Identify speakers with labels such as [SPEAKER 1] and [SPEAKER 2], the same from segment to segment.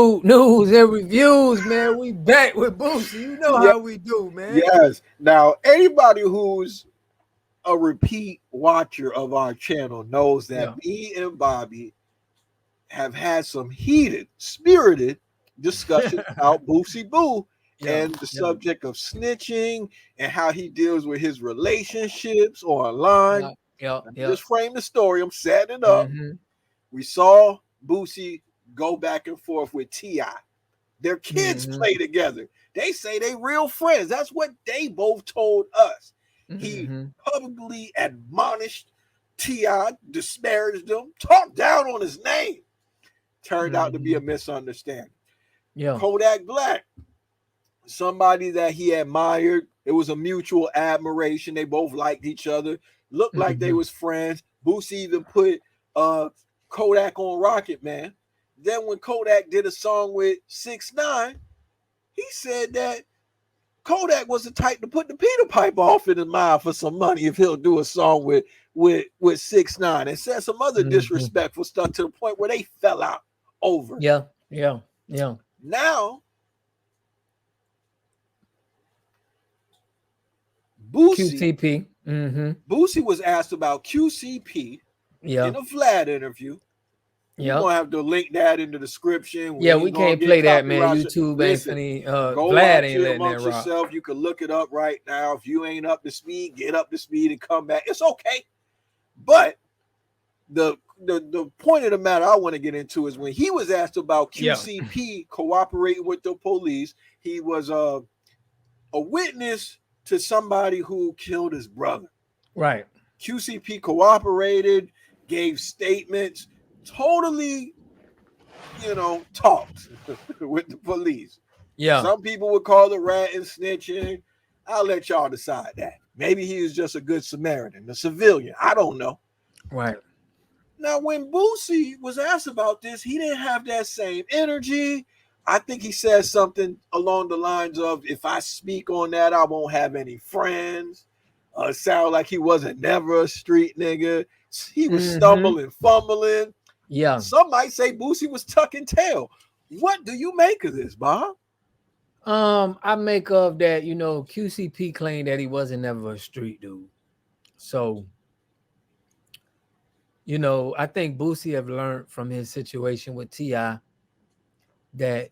[SPEAKER 1] Food news and reviews, man. We back with Boosie. You know
[SPEAKER 2] Yeah,
[SPEAKER 1] how we do, man.
[SPEAKER 2] yes. Now, anybody who's a repeat watcher of our channel knows that
[SPEAKER 1] Yeah.
[SPEAKER 2] me and Bobby have had some heated, spirited discussions about Boosie Boo
[SPEAKER 1] Yeah.
[SPEAKER 2] and the
[SPEAKER 1] Yeah.
[SPEAKER 2] subject of snitching and how he deals with his relationships online.
[SPEAKER 1] Yeah. Yeah.
[SPEAKER 2] Let me
[SPEAKER 1] Yeah.
[SPEAKER 2] just frame the story. I'm setting it up.
[SPEAKER 1] Mm-hmm.
[SPEAKER 2] We saw Boosie go back and forth with T.I. Their kids
[SPEAKER 1] Mm-hmm.
[SPEAKER 2] play together. They say they real friends. That's what they both told us. He
[SPEAKER 1] Mm-hmm.
[SPEAKER 2] publicly admonished T.I., disparaged him, talked down on his name. Turned out to be
[SPEAKER 1] Mm-hmm.
[SPEAKER 2] a misunderstanding.
[SPEAKER 1] Yeah.
[SPEAKER 2] Kodak Black, somebody that he admired. It was a mutual admiration. They both liked each other. Looked like they
[SPEAKER 1] Mm-hmm.
[SPEAKER 2] was friends. Boosie even put Kodak on Rocket Man. Then when Kodak did a song with 6ix9ine, he said that Kodak was the type to put the Peter pipe off in his mouth for some money if he'll do a song with 6ix9ine, and said some other
[SPEAKER 1] Mm-hmm.
[SPEAKER 2] disrespectful stuff to the point where they fell out over.
[SPEAKER 1] Yeah. Yeah. Yeah.
[SPEAKER 2] Now Boosie
[SPEAKER 1] QTP. Mm-hmm.
[SPEAKER 2] Boosie was asked about QCP
[SPEAKER 1] Yeah.
[SPEAKER 2] in a Vlad interview. We're
[SPEAKER 1] Yeah.
[SPEAKER 2] gonna have to link that in the description. We
[SPEAKER 1] Yeah. We
[SPEAKER 2] ain't gonna
[SPEAKER 1] can't
[SPEAKER 2] get
[SPEAKER 1] play that, man.
[SPEAKER 2] copyright.
[SPEAKER 1] YouTube ain't
[SPEAKER 2] Listen,
[SPEAKER 1] funny.
[SPEAKER 2] go
[SPEAKER 1] Vlad
[SPEAKER 2] watch
[SPEAKER 1] ain't
[SPEAKER 2] it
[SPEAKER 1] letting that
[SPEAKER 2] amongst
[SPEAKER 1] rock.
[SPEAKER 2] yourself. You can look it up right now. If you ain't up to speed, get up to speed and come back. It's okay. But the point of the matter I want to get into is when he was asked about
[SPEAKER 1] Yeah.
[SPEAKER 2] QCP cooperating with the police, he was a witness to somebody who killed his brother.
[SPEAKER 1] Right.
[SPEAKER 2] QCP cooperated, gave statements, totally, talked with the police.
[SPEAKER 1] Yeah.
[SPEAKER 2] Some people would call it rat and snitching. I'll let y'all decide that. Maybe he was just a good Samaritan, a civilian. I don't know.
[SPEAKER 1] Right.
[SPEAKER 2] Now, when Boosie was asked about this, he didn't have that same energy. I think he said something along the lines of, if I speak on that, I won't have any friends. Sound like he wasn't never a street nigga. He was
[SPEAKER 1] Mm-hmm.
[SPEAKER 2] stumbling, fumbling.
[SPEAKER 1] Yeah.
[SPEAKER 2] Some might say Boosie was tucking tail. What do you make of this, Bob?
[SPEAKER 1] I make of that, QCP claimed that he wasn't never a street dude. So, I think Boosie have learned from his situation with T.I. that,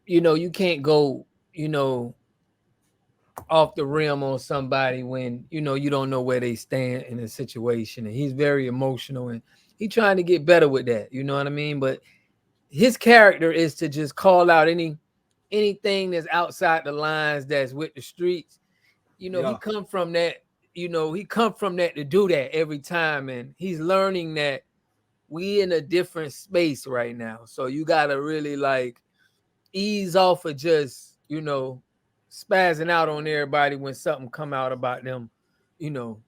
[SPEAKER 1] you can't go, off the rim on somebody when, you don't know where they stand in a situation. And he's very emotional and he's trying to get better with that. You know what I mean? But his character is to just call out anything that's outside the lines that's with the streets. He come from that, to do that every time. And he's learning that we in a different space right now. So you gotta really like ease off of just, spazzing out on everybody when something come out about them, you know,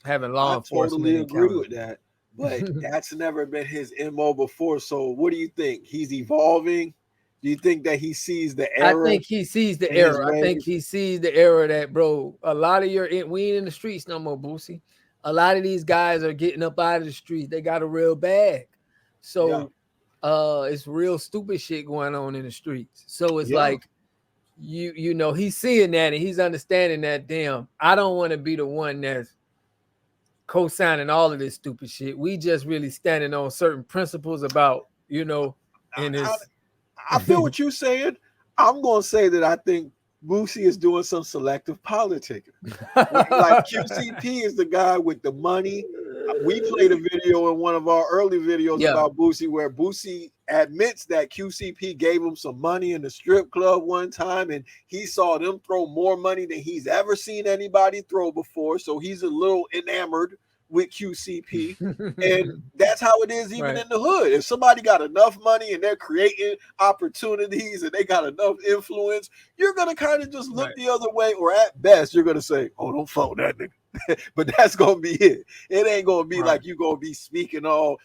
[SPEAKER 1] having law
[SPEAKER 2] I
[SPEAKER 1] enforcement
[SPEAKER 2] totally agree
[SPEAKER 1] encounter.
[SPEAKER 2] with that. But that's never been his MO before. So what do you think? He's evolving? Do you think that he sees the
[SPEAKER 1] I
[SPEAKER 2] error
[SPEAKER 1] think he sees the
[SPEAKER 2] in his
[SPEAKER 1] error. I think
[SPEAKER 2] ways?
[SPEAKER 1] he sees the error that, bro, a lot of we ain't in the streets no more, Boosie. A lot of these guys are getting up out of the streets. They got a real bag.
[SPEAKER 2] Yeah.
[SPEAKER 1] So it's real stupid shit going on in the streets. So it's
[SPEAKER 2] Yeah.
[SPEAKER 1] like he's seeing that and he's understanding that, damn, I don't want to be the one that's co-signing all of this stupid shit. We just really standing on certain principles about, in
[SPEAKER 2] I,
[SPEAKER 1] this.
[SPEAKER 2] I feel what you're saying. I'm going to say that I think Boosie is doing some selective politicking. Like QCP is the guy with the money. We played a video in one of our early videos
[SPEAKER 1] Yeah.
[SPEAKER 2] about Boosie where Boosie admits that QCP gave him some money in the strip club one time and he saw them throw more money than he's ever seen anybody throw before. So he's a little enamored with QCP. And that's how it is even
[SPEAKER 1] Right.
[SPEAKER 2] in the hood. If somebody got enough money and they're creating opportunities and they got enough influence, you're going to kind of just look
[SPEAKER 1] Right.
[SPEAKER 2] the other way, or at best, you're going to say, oh, don't fuck with that nigga. But that's going to be it. It ain't going to be
[SPEAKER 1] Right.
[SPEAKER 2] like you going to be speaking all,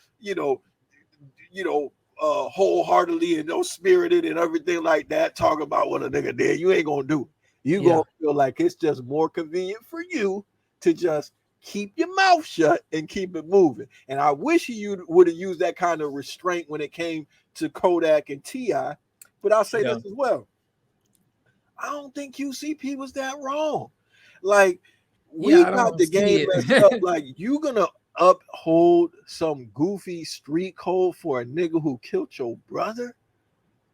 [SPEAKER 2] wholeheartedly and spirited and everything like that, talking about what a nigga did. You ain't going to do it. You going to feel like it's just more convenient for you to just keep your mouth shut and keep it moving. And I wish he would have used that kind of restraint when it came to Kodak and T.I. But I'll say
[SPEAKER 1] Yeah.
[SPEAKER 2] this as well. I don't think QCP was that wrong. Like, we
[SPEAKER 1] Yeah, I
[SPEAKER 2] got
[SPEAKER 1] don't
[SPEAKER 2] the
[SPEAKER 1] see
[SPEAKER 2] game messed up.
[SPEAKER 1] it.
[SPEAKER 2] Like, you gonna uphold some goofy street code for a nigga who killed your brother?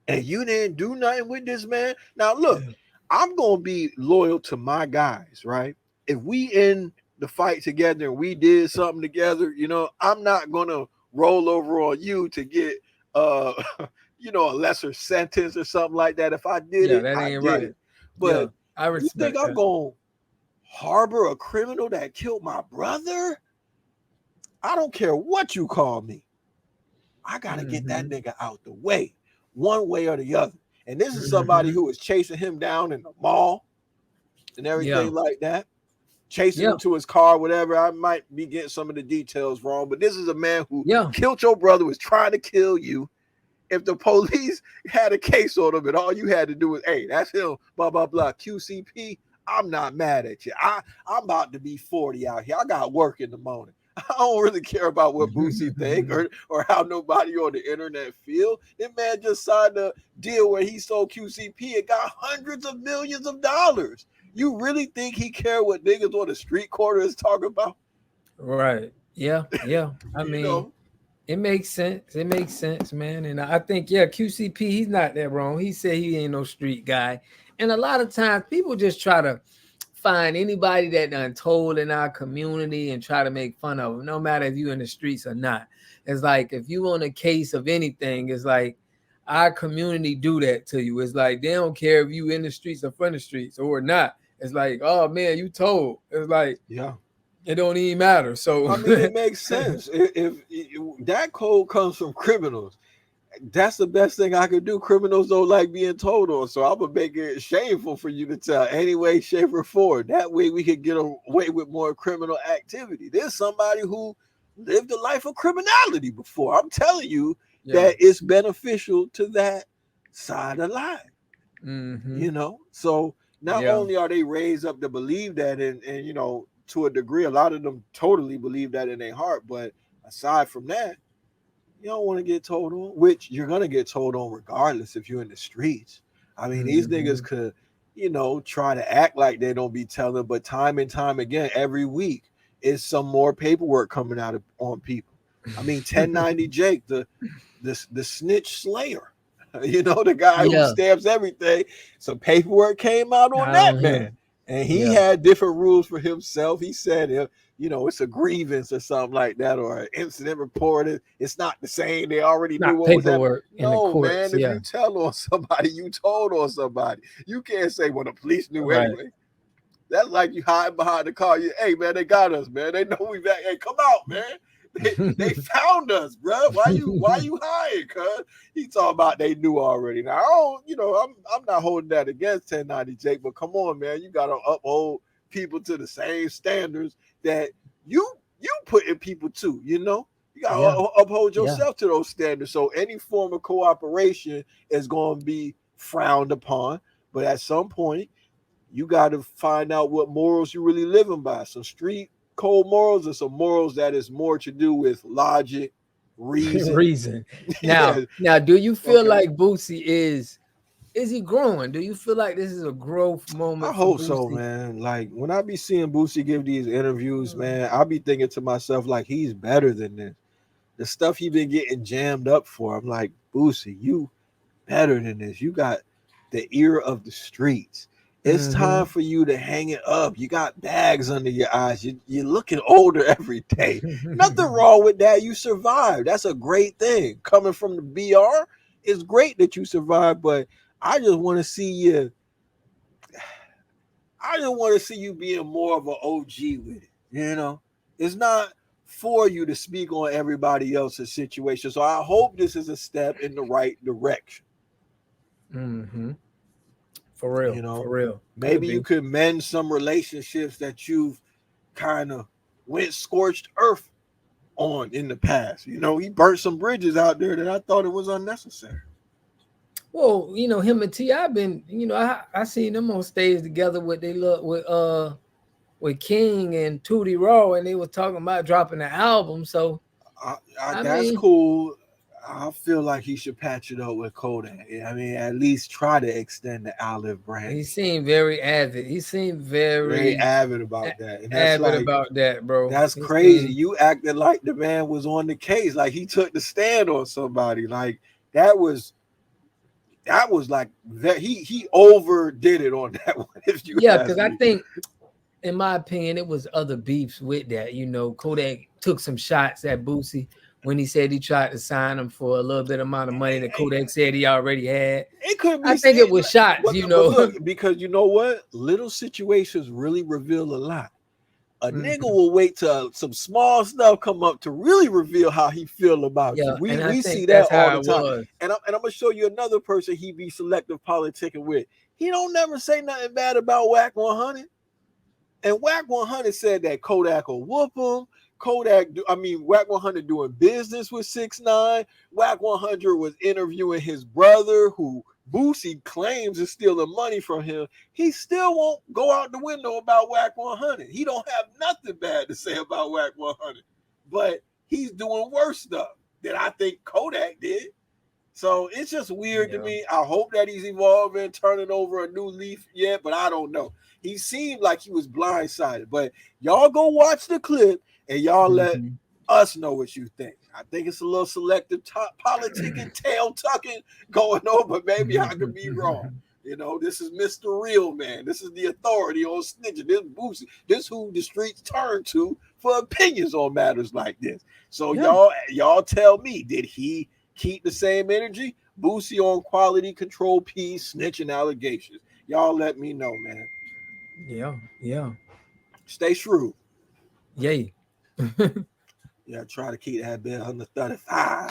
[SPEAKER 2] And you didn't do nothing with this man? Now, look,
[SPEAKER 1] Yeah.
[SPEAKER 2] I'm gonna be loyal to my guys, right? If we in the fight together and we did something together, I'm not gonna roll over on you to get uh a lesser sentence or something like that. If I did
[SPEAKER 1] Yeah,
[SPEAKER 2] it,
[SPEAKER 1] that
[SPEAKER 2] I
[SPEAKER 1] ain't
[SPEAKER 2] did
[SPEAKER 1] right.
[SPEAKER 2] it.
[SPEAKER 1] Yeah,
[SPEAKER 2] But
[SPEAKER 1] I
[SPEAKER 2] you think
[SPEAKER 1] respect
[SPEAKER 2] I'm
[SPEAKER 1] that.
[SPEAKER 2] gonna harbor a criminal that killed my brother? I don't care what you call me. I gotta get that
[SPEAKER 1] Hmm.
[SPEAKER 2] nigga out the way, one way or the other. And this is somebody
[SPEAKER 1] Hmm.
[SPEAKER 2] who was chasing him down in the mall and
[SPEAKER 1] Yeah.
[SPEAKER 2] everything like that, chasing
[SPEAKER 1] Yeah.
[SPEAKER 2] him to his car, whatever. I might be getting some of the details wrong, but this is a man who
[SPEAKER 1] Yeah.
[SPEAKER 2] killed your brother, was trying to kill you. If the police had a case on him and all you had to do was, hey, that's him, blah, blah, blah, QCP, I'm not mad at you. I'm about to be 40 out here. I got work in the morning. I don't really care about what Boosie think or how nobody on the internet feel. That man just signed a deal where he sold QCP and got hundreds of millions of dollars. You really think he care what niggas on the street corner is talking about?
[SPEAKER 1] Right. Yeah. Yeah. I
[SPEAKER 2] You
[SPEAKER 1] mean,
[SPEAKER 2] know?
[SPEAKER 1] it makes sense. It makes sense, man. And I think, yeah, QCP, he's not that wrong. He said he ain't no street guy. And a lot of times people just try to find anybody that done told in our community and try to make fun of them, no matter if you in the streets or not. It's like if you on a case of anything, it's like our community do that to you. It's like they don't care if you in the streets or from the streets or not. It's like, oh man, you told. It's like
[SPEAKER 2] Yeah.
[SPEAKER 1] it don't even matter. So
[SPEAKER 2] I mean, it makes sense. If that code comes from criminals, that's the best thing I could do. Criminals don't like being told on, so I'm gonna make it shameful for you to tell any way, shape, or form. That way, we could get away with more criminal activity. There's somebody who lived a life of criminality before. I'm telling you
[SPEAKER 1] yeah.
[SPEAKER 2] that it's beneficial to that side of life.
[SPEAKER 1] Hmm.
[SPEAKER 2] So not
[SPEAKER 1] Yeah.
[SPEAKER 2] only are they raised up to believe that, and to a degree, a lot of them totally believe that in their heart. But aside from that, you don't want to get told on, which you're gonna get told on regardless if you're in the streets. I mean, these niggas
[SPEAKER 1] Hmm.
[SPEAKER 2] could, try to act like they don't be telling, but time and time again, every week is some more paperwork coming out on people. I mean, 1090 Jake, the snitch slayer, the guy who
[SPEAKER 1] Yeah.
[SPEAKER 2] stamps everything. Some paperwork came out on
[SPEAKER 1] Not
[SPEAKER 2] that
[SPEAKER 1] on
[SPEAKER 2] man,
[SPEAKER 1] him.
[SPEAKER 2] and he
[SPEAKER 1] Yeah.
[SPEAKER 2] had different rules for himself. He said, it's a grievance or something like that, or an incident report. It's not the same. They already knew
[SPEAKER 1] Not
[SPEAKER 2] what was happening.
[SPEAKER 1] paperwork in the
[SPEAKER 2] No,
[SPEAKER 1] courts.
[SPEAKER 2] man. If
[SPEAKER 1] Yeah.
[SPEAKER 2] you tell on somebody, you told on somebody. You can't say, well, the police knew
[SPEAKER 1] Right.
[SPEAKER 2] anyway. That's like you hide behind the car. Hey, man, they got us, man. They know we back. Hey, come out, man. They found us, bro. Why you hiding, cuz? He talking about they knew already. Now, I don't, I'm not holding that against 1090 Jake, but come on, man. You gotta uphold people to the same standards that you putting people to, You gotta
[SPEAKER 1] Yeah.
[SPEAKER 2] uphold
[SPEAKER 1] Yeah.
[SPEAKER 2] yourself to those standards. So any form of cooperation is gonna be frowned upon. But at some point, you got to find out what morals you really living by. Some street code morals or some morals that is more to do with logic, reason.
[SPEAKER 1] Reason.
[SPEAKER 2] Yeah.
[SPEAKER 1] Now, do you feel
[SPEAKER 2] Okay.
[SPEAKER 1] like Boosie is he growing? Do you feel like this is a growth
[SPEAKER 2] I
[SPEAKER 1] moment for
[SPEAKER 2] hope so,
[SPEAKER 1] Boosie?
[SPEAKER 2] man. Like when I be seeing Boosie give these interviews, man, I be thinking to myself, like, he's better than this. The stuff he been getting jammed up for, I'm like, Boosie, you better than this. You got the ear of the streets. It's time
[SPEAKER 1] Mm-hmm.
[SPEAKER 2] for you to hang it up. You got bags under your eyes. You're looking older every day. Nothing wrong with that. You survived. That's a great thing. Coming from the BR, it's great that you survived, but I just want to see you. I just want to see you being more of an OG with it. It's not for you to speak on everybody else's situation. So I hope this is a step in the right direction.
[SPEAKER 1] Mm-hmm. For real.
[SPEAKER 2] You know,
[SPEAKER 1] For real. Could
[SPEAKER 2] maybe you
[SPEAKER 1] be.
[SPEAKER 2] could mend some relationships that you've kind of went scorched earth on in the past. He burnt some bridges out there that I thought it was unnecessary.
[SPEAKER 1] Well, him and T, I've been, I seen them on stage together with they look with with King and Tootie Raw, and they were talking about dropping the album. So I
[SPEAKER 2] That's
[SPEAKER 1] mean,
[SPEAKER 2] cool. I feel like he should patch it up with Kodak. I mean, at least try to extend the olive
[SPEAKER 1] he
[SPEAKER 2] branch.
[SPEAKER 1] seemed very avid. He seemed
[SPEAKER 2] Very
[SPEAKER 1] very
[SPEAKER 2] avid about that, and
[SPEAKER 1] avid about that, bro.
[SPEAKER 2] that's
[SPEAKER 1] He
[SPEAKER 2] crazy.
[SPEAKER 1] seemed,
[SPEAKER 2] You acted like the man was on the case, like he took the stand on somebody. Like that was like that. He overdid it on that one. If you
[SPEAKER 1] yeah,
[SPEAKER 2] ask
[SPEAKER 1] because I
[SPEAKER 2] me,
[SPEAKER 1] think, in my opinion, it was other beefs with that. You know, Kodak took some shots at Boosie when he said he tried to sign him for a little bit amount of money that Kodak said he already had.
[SPEAKER 2] it could
[SPEAKER 1] I
[SPEAKER 2] be
[SPEAKER 1] think it
[SPEAKER 2] said,
[SPEAKER 1] was shots, you
[SPEAKER 2] but
[SPEAKER 1] know.
[SPEAKER 2] look, because you know what, little situations really reveal a lot. A nigga
[SPEAKER 1] Mhm.
[SPEAKER 2] will wait till some small stuff come up to really reveal how he feel about you.
[SPEAKER 1] Yeah, and I
[SPEAKER 2] We see
[SPEAKER 1] think
[SPEAKER 2] that
[SPEAKER 1] that's
[SPEAKER 2] all
[SPEAKER 1] how
[SPEAKER 2] the
[SPEAKER 1] it
[SPEAKER 2] time.
[SPEAKER 1] was.
[SPEAKER 2] And I'm gonna show you another person he be selective politicking with. He don't never say nothing bad about Whack 100. And Whack 100 said that Kodak will whoop him. Whack 100 doing business with 6ix9ine. Whack 100 was interviewing his brother, who Boosie claims is stealing money from him. He still won't go out the window about Whack 100. He don't have nothing bad to say about Whack 100, but he's doing worse stuff that I think Kodak did. So it's just weird to
[SPEAKER 1] Yeah.
[SPEAKER 2] me. I hope that he's evolving, turning over a new leaf yet, but I don't know. He seemed like he was blindsided. But y'all go watch the clip and y'all let
[SPEAKER 1] Mhm.
[SPEAKER 2] us know what you think. I think it's a little selective politicking, tail tucking going on, but maybe I could be wrong. You know, this is Mr. Real Man. This is the authority on snitching. This Boosie. This who the streets turn to for opinions on matters like this. So
[SPEAKER 1] Yeah.
[SPEAKER 2] y'all tell me, did he keep the same energy? Boosie on quality control piece, snitching allegations. Y'all let me know, man.
[SPEAKER 1] Yeah. Yeah.
[SPEAKER 2] Stay shrewd.
[SPEAKER 1] Yay.
[SPEAKER 2] Yeah, try to keep that bill under 35.